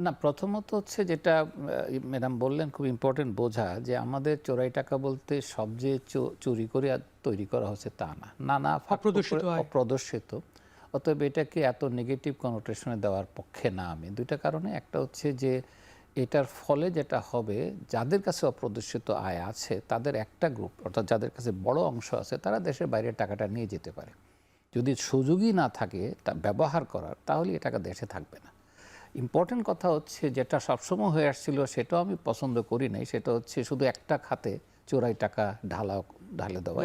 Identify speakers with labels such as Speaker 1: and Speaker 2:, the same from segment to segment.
Speaker 1: না, প্রথমত হচ্ছে যেটা ম্যাডাম বললেন খুব ইম্পর্টেন্ট বোঝা যে আমাদের চোরাই টাকা বলতে সব যে চুরি করে তৈরি করা হচ্ছে তা না, নানা অপ্রদর্শিত। অতএব এটাকে এত নেগেটিভ কনোটেশনে দেওয়ার পক্ষে না আমি, দুইটা কারণে। একটা হচ্ছে যে এটার ফলে যেটা হবে, যাদের কাছে অপ্রদর্শিত আয় আছে তাদের একটা গ্রুপ, অর্থাৎ যাদের কাছে বড় অংশ আছে, তারা দেশের বাইরে টাকাটা নিয়ে যেতে পারে। যদি সুযোগই না থাকে তা ব্যবহার করার, তাহলে এ টাকা দেশে থাকবে না। ইম্পর্টেন্ট কথা হচ্ছে যেটা সবসময় হয়ে আসছিল, সেটাও আমি পছন্দ করি নাই, সেটা হচ্ছে শুধু একটা খাতে চোরাই টাকা ঢালে দেওয়া।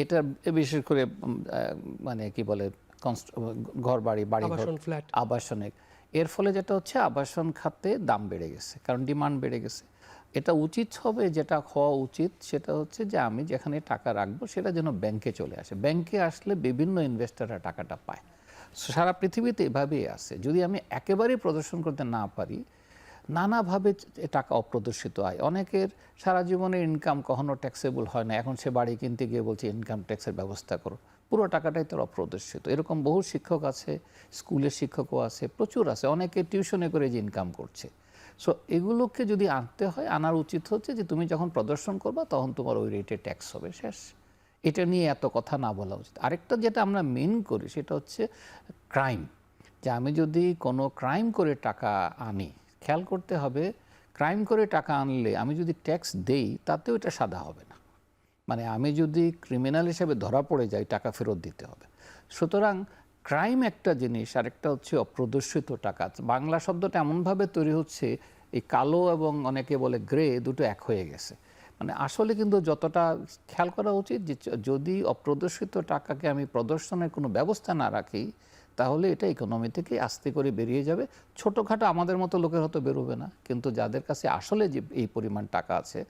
Speaker 1: এটা বিশেষ করে মানে কি বলে ঘর বাড়ি আবাসনিক, এর ফলে যেটা হচ্ছে আবাসন খাতে দাম বেড়ে গেছে, কারণ ডিমান্ড বেড়ে গেছে। এটা উচিত হবে, যেটা হওয়া উচিত সেটা হচ্ছে যে আমি যেখানে টাকা রাখবো সেটা যেন ব্যাংকে চলে আসে। ব্যাংকে আসলে বিভিন্ন ইনভেস্টররা টাকাটা পায়। সারা পৃথিবীতে এভাবেই আছে। যদি আমি একেবারেই প্রদর্শন করতে না পারি, নানাভাবে টাকা অপ্রদর্শিত হয়। অনেকের সারা জীবনের ইনকাম কখনো ট্যাক্সেবল হয় না, এখন সে বাড়ি কিনতে গিয়ে বলছে ইনকাম ট্যাক্সের ব্যবস্থা করো, পুরো টাকাটাই তার অপ্রদর্শিত। এরকম বহু শিক্ষক আছে, স্কুলের শিক্ষকও আছে, প্রচুর আছে, অনেকে টিউশনে করে যে ইনকাম করছে। সো এগুলোকে যদি আনতে হয়, আনার উচিত হচ্ছে যে তুমি যখন প্রদর্শন করবা তখন তোমার ওই রেটে ট্যাক্স হবে, শেষ। এটা নিয়ে এত কথা না বলা উচিত। আরেকটা যেটা আমরা মেন করি সেটা হচ্ছে ক্রাইম, যে আমি যদি কোনো ক্রাইম করে টাকা আনি, খেয়াল করতে হবে ক্রাইম করে টাকা আনলে আমি যদি ট্যাক্স দেই তাতেও এটা সাদা হবে না। মানে আমি যদি ক্রিমিনাল হিসেবে ধরা পড়ে যাই, টাকা ফেরত দিতে হবে। সুতরাং ক্রাইম একটা জিনিস, আরেকটা হচ্ছে অপ্রদর্শিত টাকা। বাংলা শব্দটা এমনভাবে তৈরি হচ্ছে, এই কালো এবং অনেকে বলে গ্রে, দুটো এক হয়ে গেছে। মানে আসলে কিন্তু যতটা খেয়াল করা উচিত যে যদি অপ্রদর্শিত টাকাকে আমি প্রদর্শনের কোনো ব্যবস্থা না রাখি, তাহলে এটা ইকোনমি থেকে আস্তে করে বেরিয়ে যাবে। ছোটোখাটো আমাদের মতো লোকের হয়তো বেরোবে না, কিন্তু যাদের কাছে আসলে যে এই পরিমাণ টাকা আছে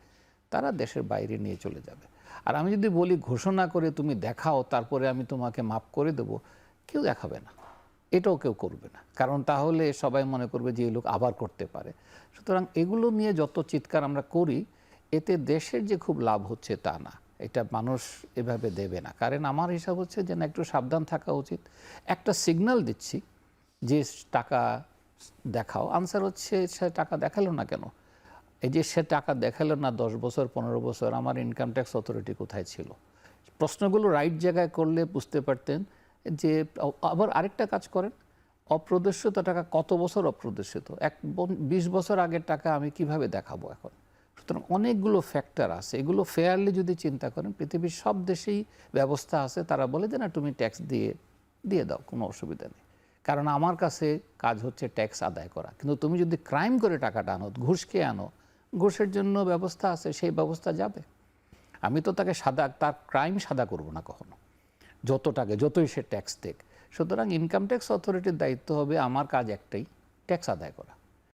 Speaker 1: তারা দেশের বাইরে নিয়ে চলে যাবে। আর আমি যদি বলি ঘোষণা করে তুমি দেখাও তারপরে আমি তোমাকে মাফ করে দেব, কেউ দেখাবে না, এটাও কেউ করবে না, কারণ তাহলে সবাই মনে করবে যে এই লোক আবার করতে পারে। সুতরাং এগুলো নিয়ে যত চিৎকার আমরা করি, এতে দেশের যে খুব লাভ হচ্ছে তা না, এটা মানুষ এভাবে দেবে না। কারণ আমার হিসাব হচ্ছে যে না, একটু সাবধান থাকা উচিত। একটা সিগন্যাল দিচ্ছি যে টাকা দেখাও, আনসার হচ্ছে সে টাকা দেখালো না কেন? এই যে সে টাকা দেখালো না 10 বছর 15 বছর, আমার ইনকাম ট্যাক্স অথরিটি কোথায় ছিল? প্রশ্নগুলো রাইট জায়গায় করলে বুঝতে পারতেন যে। আবার আরেকটা কাজ করেন, অপ্রদর্শিত টাকা কত বছর অপ্রদর্শিত, 20 বছর আগের টাকা আমি কিভাবে দেখাবো এখন? সুতরাং অনেকগুলো ফ্যাক্টর আছে, এগুলো ফেয়ারলি যদি চিন্তা করেন, পৃথিবীর সব দেশেই ব্যবস্থা আছে, তারা বলে যে না তুমি ট্যাক্স দিয়ে দাও, কোনো অসুবিধা নেই, কারণ আমার কাছে কাজ হচ্ছে ট্যাক্স আদায় করা। কিন্তু তুমি যদি ক্রাইম করে টাকাটা আনো, ঘুষ খেয়ে আনো, ঘুষের জন্য ব্যবস্থা আছে, সেই ব্যবস্থা যাবে। আমি তো তাকে তার ক্রাইম সাদা করব না কখনো, যতই সে ট্যাক্স দেখ। সুতরাং ইনকাম ট্যাক্স অথরিটির দায়িত্ব হবে, আমার কাজ একটাই, ট্যাক্স আদায় করা।